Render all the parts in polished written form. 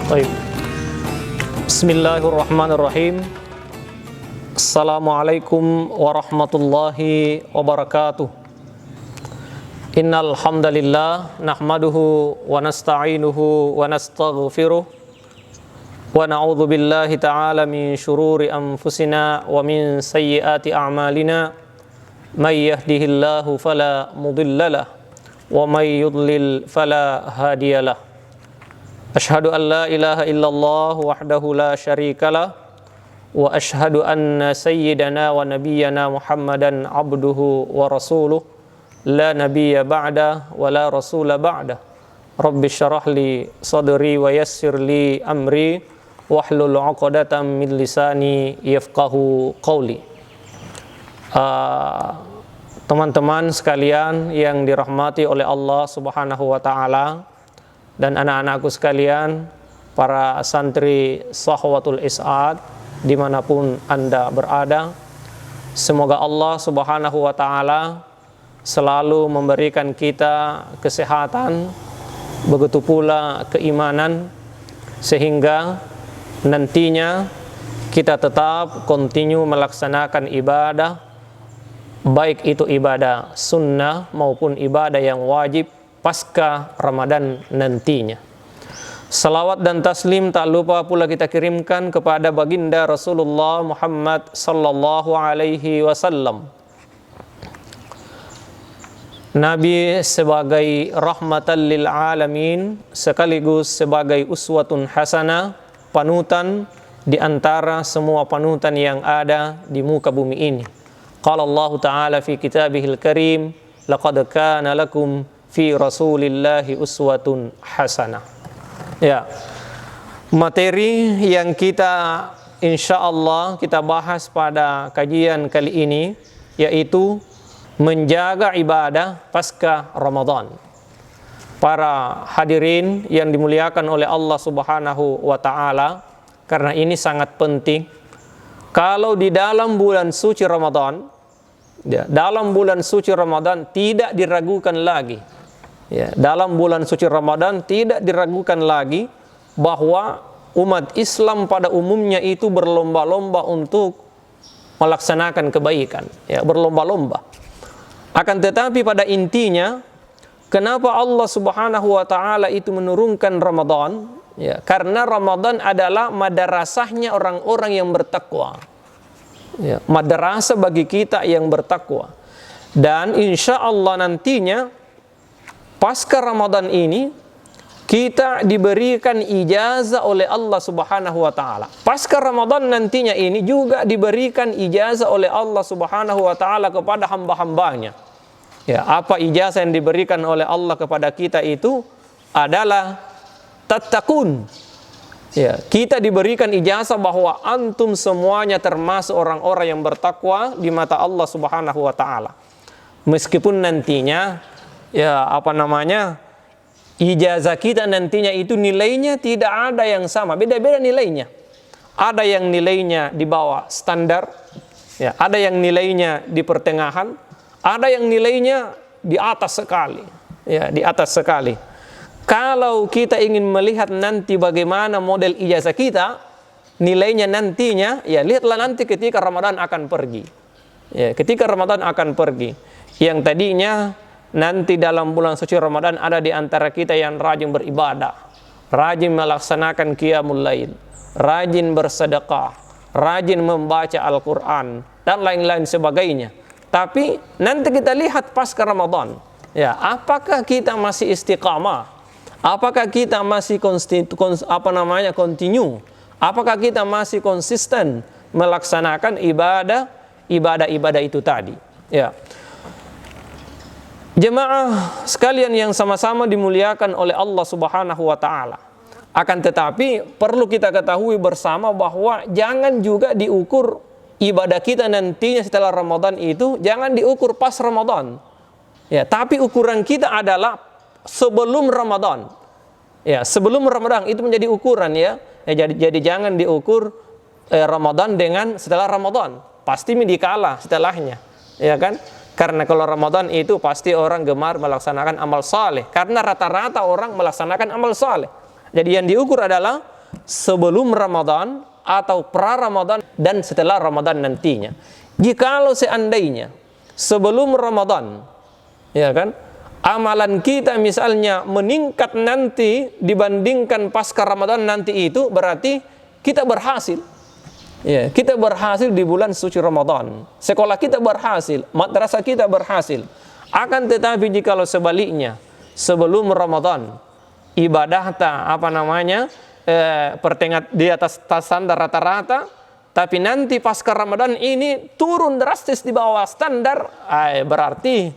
Baik. Bismillahirrahmanirrahim. Assalamualaikum warahmatullahi wabarakatuh. Innal hamdalillah nahmaduhu wa nasta'inuhu wa nastaghfiruh wa na'udzu billahi ta'ala min syururi anfusina wa min sayyiati a'malina may yahdihillahu fala mudhillalah wa may yudlil fala hadiyalah. Asyhadu an la ilaha illallah wahdahu la syarikalah wa asyhadu anna sayyidana wa nabiyyana Muhammadan abduhu wa rasuluh la nabiyya ba'da wa la rasula ba'da. Rabbi syrah li sadri wa yassir li amri wahlul 'uqdatam min lisani yafqahu qawli. Teman-teman sekalian yang dirahmati oleh Allah Subhanahu wa taala dan anak-anakku sekalian, para santri Sahwatul Is'ad dimanapun Anda berada, semoga Allah Subhanahu wa ta'ala selalu memberikan kita kesehatan, begitu pula keimanan, sehingga nantinya kita tetap kontinu melaksanakan ibadah, baik itu ibadah sunnah maupun ibadah yang wajib pasca Ramadan nantinya. Salawat dan taslim tak lupa pula kita kirimkan kepada baginda Rasulullah Muhammad sallallahu alaihi wasallam, Nabi sebagai rahmatan lil alamin sekaligus sebagai uswatun hasanah, panutan di antara semua panutan yang ada di muka bumi ini. Qala Allah Ta'ala fi kitabihil karim, laqad kana lakum fi rasulillahi uswatun hasanah. Ya, materi yang kita insyaallah kita bahas pada kajian kali ini yaitu menjaga ibadah pasca Ramadan. Para hadirin yang dimuliakan oleh Allah Subhanahu wa taala, karena ini sangat penting. Kalau di dalam bulan suci Ramadan, ya, dalam bulan suci Ramadan tidak diragukan lagi. Ya, dalam bulan suci Ramadan tidak diragukan lagi bahwa umat Islam pada umumnya itu berlomba-lomba untuk melaksanakan kebaikan, ya, berlomba-lomba. Akan tetapi pada intinya, kenapa Allah Subhanahu wa taala itu menurunkan Ramadan? Ya, karena Ramadan adalah madrasahnya orang-orang yang bertakwa. Ya, madrasah bagi kita yang bertakwa. Dan insya Allah nantinya pasca Ramadan ini kita diberikan ijazah oleh Allah Subhanahu wa taala. Pasca Ramadan nantinya ini juga diberikan ijazah oleh Allah Subhanahu wa taala kepada hamba-hambanya. Ya, apa ijazah yang diberikan oleh Allah kepada kita itu adalah tattaqun. Ya, kita diberikan ijazah bahwa antum semuanya termasuk orang-orang yang bertakwa di mata Allah Subhanahu wa taala. Meskipun nantinya ijazah kita nantinya itu nilainya tidak ada yang sama, beda-beda nilainya. Ada yang nilainya di bawah standar, ya, ada yang nilainya di pertengahan, ada yang nilainya di atas sekali, ya, di atas sekali. Kalau kita ingin melihat nanti bagaimana model ijazah kita, nilainya nantinya, ya lihatlah nanti ketika Ramadan akan pergi. Ya, ketika Ramadan akan pergi, yang tadinya nanti dalam bulan suci Ramadan ada di antara kita yang rajin beribadah, rajin melaksanakan qiyamul lail, rajin bersedekah, rajin membaca Al-Quran, dan lain-lain sebagainya. Tapi nanti kita lihat pasca Ramadan, ya, apakah kita masih istiqamah? Apakah kita masih continue? Apakah kita masih konsisten melaksanakan ibadah itu tadi? Ya. Jemaah sekalian yang sama-sama dimuliakan oleh Allah Subhanahu wa taala. Akan tetapi perlu kita ketahui bersama bahwa jangan juga diukur ibadah kita nantinya setelah Ramadan itu jangan diukur pas Ramadan. Ya, tapi ukuran kita adalah sebelum Ramadan. Ya, sebelum Ramadan itu menjadi ukuran, ya. Jadi jangan diukur Ramadan dengan setelah Ramadan. Pasti dikalah setelahnya. Ya kan? Karena kalau Ramadan itu pasti orang gemar melaksanakan amal saleh. Karena rata-rata orang melaksanakan amal saleh. Jadi yang diukur adalah sebelum Ramadan atau pra-Ramadan dan setelah Ramadan nantinya. Jikalau seandainya sebelum Ramadan, ya kan, amalan kita misalnya meningkat nanti dibandingkan pasca Ramadan nanti, itu berarti kita berhasil. Ya, kita berhasil di bulan suci Ramadan. Sekolah kita berhasil, madrasah kita berhasil. Akan tetapi jikalau sebaliknya, sebelum Ramadan ibadah pertengahan di atas standar rata-rata, tapi nanti pasca Ramadan ini turun drastis di bawah standar, berarti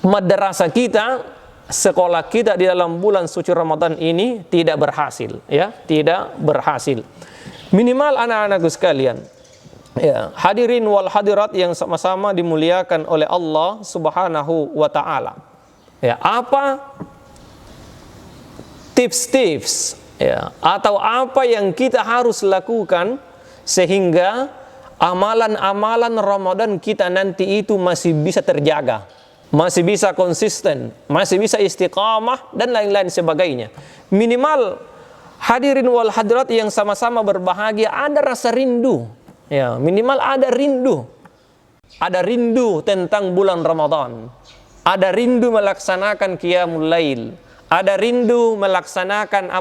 madrasah kita, sekolah kita di dalam bulan suci Ramadan ini tidak berhasil, ya, tidak berhasil. Minimal anak-anakku sekalian, ya, hadirin wal hadirat yang sama-sama dimuliakan oleh Allah Subhanahu wa taala. Ya, apa tips-tips, ya, atau apa yang kita harus lakukan sehingga amalan-amalan Ramadan kita nanti itu masih bisa terjaga, masih bisa konsisten, masih bisa istiqamah dan lain-lain sebagainya. Minimal hadirin wal hadirat yang sama-sama berbahagia ada rasa rindu, ya, minimal ada rindu tentang bulan Ramadan, ada rindu melaksanakan qiyamul lail, ada rindu melaksanakan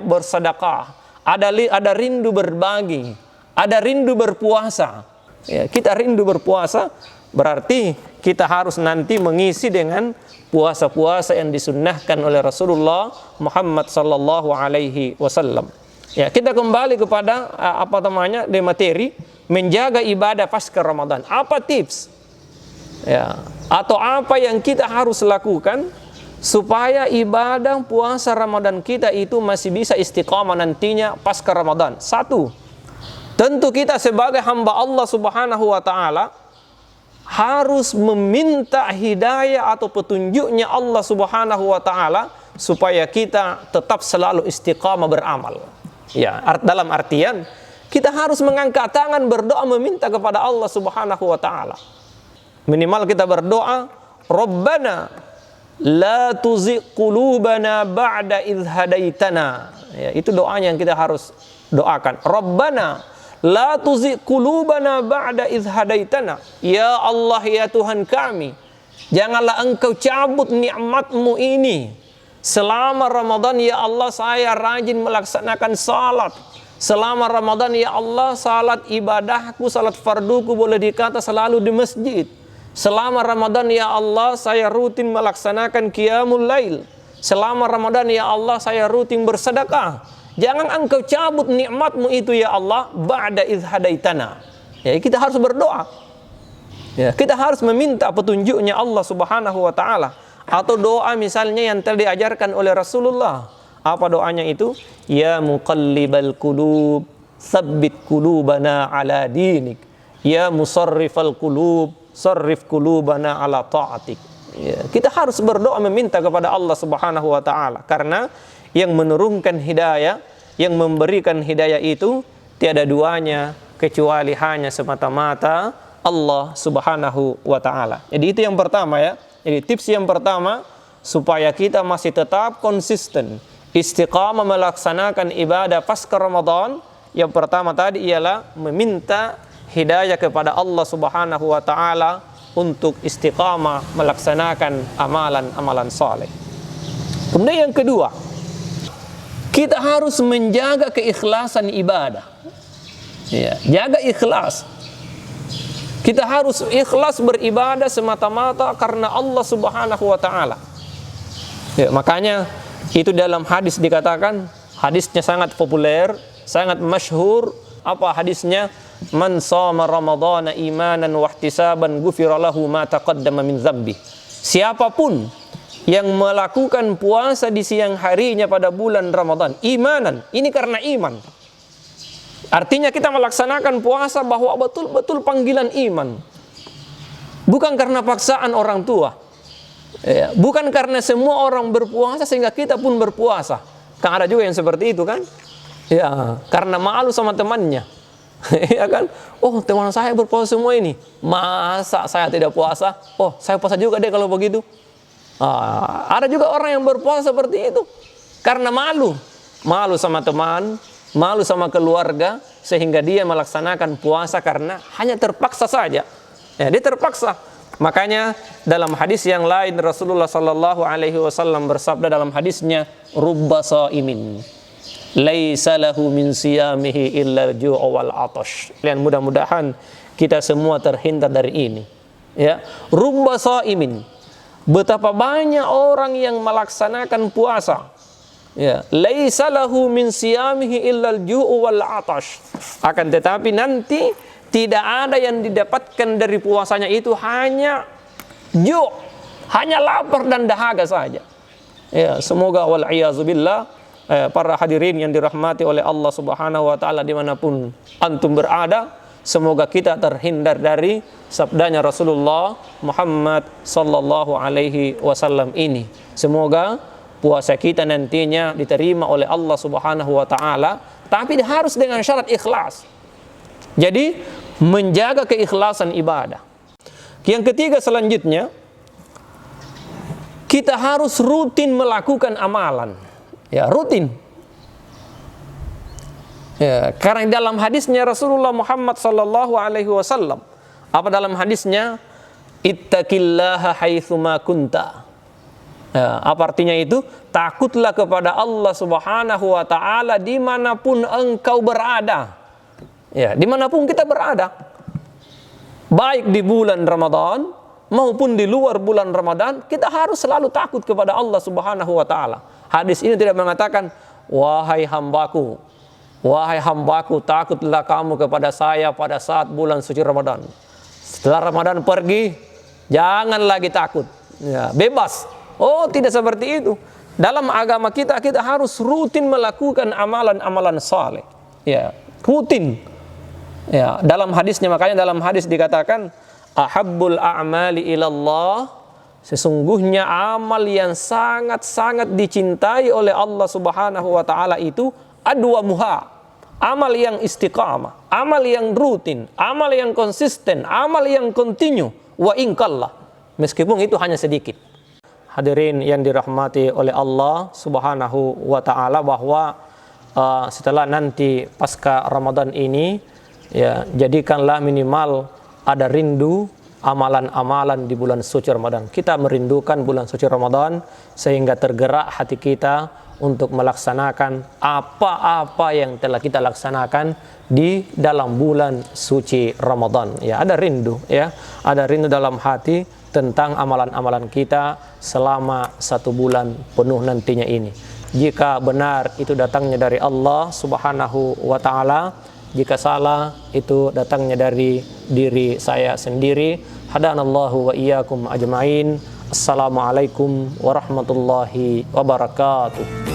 bersedekah, ada rindu berbagi, ada rindu berpuasa. Ya, kita rindu berpuasa, berarti kita harus nanti mengisi dengan puasa-puasa yang disunnahkan oleh Rasulullah Muhammad sallallahu alaihi wasallam. Ya, kita kembali kepada di materi menjaga ibadah pasca Ramadan. Apa tips? Ya, atau apa yang kita harus lakukan supaya ibadah puasa Ramadan kita itu masih bisa istiqamah nantinya pasca Ramadan? Satu, tentu kita sebagai hamba Allah Subhanahu wa taala harus meminta hidayah atau petunjuknya Allah Subhanahu wa taala supaya kita tetap selalu istiqamah beramal. Ya, dalam artian kita harus mengangkat tangan berdoa meminta kepada Allah Subhanahu wa taala. Minimal kita berdoa, Rabbana la tuzigh qulubana ba'da idh hadaitana. Ya, itu doanya yang kita harus doakan. Rabbana la tuzigh qulubana ba'da idh hadaitana. Ya Allah, ya Tuhan kami, janganlah Engkau cabut nikmat-Mu ini. Selama Ramadan ya Allah saya rajin melaksanakan salat. Selama Ramadan ya Allah salat ibadahku, salat farduku boleh dikata selalu di masjid. Selama Ramadan ya Allah saya rutin melaksanakan qiyamul lail. Selama Ramadan ya Allah saya rutin bersedekah. Jangan Engkau cabut nikmat-Mu itu ya Allah ba'da idh hadaitana. Ya, kita harus berdoa. Ya, kita harus meminta petunjuknya Allah Subhanahu wa taala. Atau doa misalnya yang telah diajarkan oleh Rasulullah. Apa doanya itu? Ya muqallibal qulub, tsabbit qulubana ala dinik. Ya musarrifal qulub, sarrif qulubana ala ta'atik. Ya, kita harus berdoa meminta kepada Allah Subhanahu wa taala, karena yang menurunkan hidayah, yang memberikan hidayah itu tiada duanya kecuali hanya semata-mata Allah Subhanahu wa taala. Jadi itu yang pertama, ya. Jadi tips yang pertama supaya kita masih tetap konsisten istiqamah melaksanakan ibadah pasca Ramadan, yang pertama tadi ialah meminta hidayah kepada Allah Subhanahu wa taala untuk istiqamah melaksanakan amalan-amalan saleh. Kemudian yang kedua, kita harus menjaga keikhlasan ibadah. Ya, jaga ikhlas. Kita harus ikhlas beribadah semata-mata karena Allah Subhanahu wa taala. Ya, makanya itu dalam hadis dikatakan, hadisnya sangat populer, sangat masyhur. Apa hadisnya? Man shoma ramadhana imanan wa ihtisaban ghufira lahu ma taqaddama min dzambi. Siapapun yang melakukan puasa di siang harinya pada bulan Ramadan imanan, ini karena iman. Artinya kita melaksanakan puasa bahwa betul-betul panggilan iman. Bukan karena paksaan orang tua. Ya, bukan karena semua orang berpuasa sehingga kita pun berpuasa. Kan ada juga yang seperti itu kan? Ya, karena malu sama temannya. Ya kan? Oh, teman saya berpuasa semua ini. Masa saya tidak puasa? Oh, saya puasa juga deh kalau begitu. Ada juga orang yang berpuasa seperti itu karena malu. malu sama teman, malu sama keluarga, sehingga dia melaksanakan puasa karena hanya terpaksa saja. Ya, dia terpaksa. Makanya dalam hadis yang lain Rasulullah sallallahu alaihi wasallam bersabda dalam hadisnya, rubba shaimin laisa lahu min siyamihi illa al-ju' wal 'atash. Dan mudah-mudahan kita semua terhindar dari ini. Ya, rubba shaimin. Betapa banyak orang yang melaksanakan puasa. Ya, laisa lahu min siyamihi illa al-ju' wal 'atash. Akan tetapi nanti tidak ada yang didapatkan dari puasanya itu hanya hanya lapar dan dahaga saja. Ya, semoga wal'iyazubillah para hadirin yang dirahmati oleh Allah Subhanahu wa taala dimanapun antum berada, semoga kita terhindar dari sabdanya Rasulullah Muhammad sallallahu alaihi wasallam ini. Semoga puasa kita nantinya diterima oleh Allah Subhanahu wa taala, tapi harus dengan syarat ikhlas. Jadi menjaga keikhlasan ibadah. Yang ketiga selanjutnya, kita harus rutin melakukan amalan. Ya, rutin. Ya, karena dalam hadisnya Rasulullah Muhammad sallallahu alaihi wasallam, apa dalam hadisnya? Ittaqillaha haitsuma kunta. Ya, apa artinya itu? Takutlah kepada Allah Subhanahu wa taala dimanapun engkau berada. Ya, dimanapun kita berada, baik di bulan Ramadan maupun di luar bulan Ramadan, kita harus selalu takut kepada Allah Subhanahu wa taala. Hadis ini tidak mengatakan, wahai hambaku, takutlah kamu kepada saya pada saat bulan suci Ramadan. Setelah Ramadan pergi, jangan lagi takut. Ya, bebas. Oh, tidak seperti itu. Dalam agama kita harus rutin melakukan amalan-amalan saleh. Ya, rutin. Ya, dalam hadisnya, makanya dalam hadis dikatakan ahabbul a'mali ilallah, sesungguhnya amal yang sangat-sangat dicintai oleh Allah Subhanahu wa taala itu adwamuha, amal yang istiqamah, amal yang rutin, amal yang konsisten, amal yang kontinu, wa inqallah, meskipun itu hanya sedikit. Hadirin yang dirahmati oleh Allah Subhanahu wa taala, bahwa setelah nanti pasca Ramadan ini, ya, jadikanlah minimal ada rindu amalan-amalan di bulan suci Ramadan. Kita merindukan bulan suci Ramadan sehingga tergerak hati kita untuk melaksanakan apa-apa yang telah kita laksanakan di dalam bulan suci Ramadan. Ya, ada rindu, ya, ada rindu dalam hati tentang amalan-amalan kita selama 1 bulan penuh nantinya ini. Jika benar itu datangnya dari Allah Subhanahu wa taala, jika salah itu datangnya dari diri saya sendiri. Hadanallahu wa iyyakum ajmain. Assalamualaikum warahmatullahi wabarakatuh.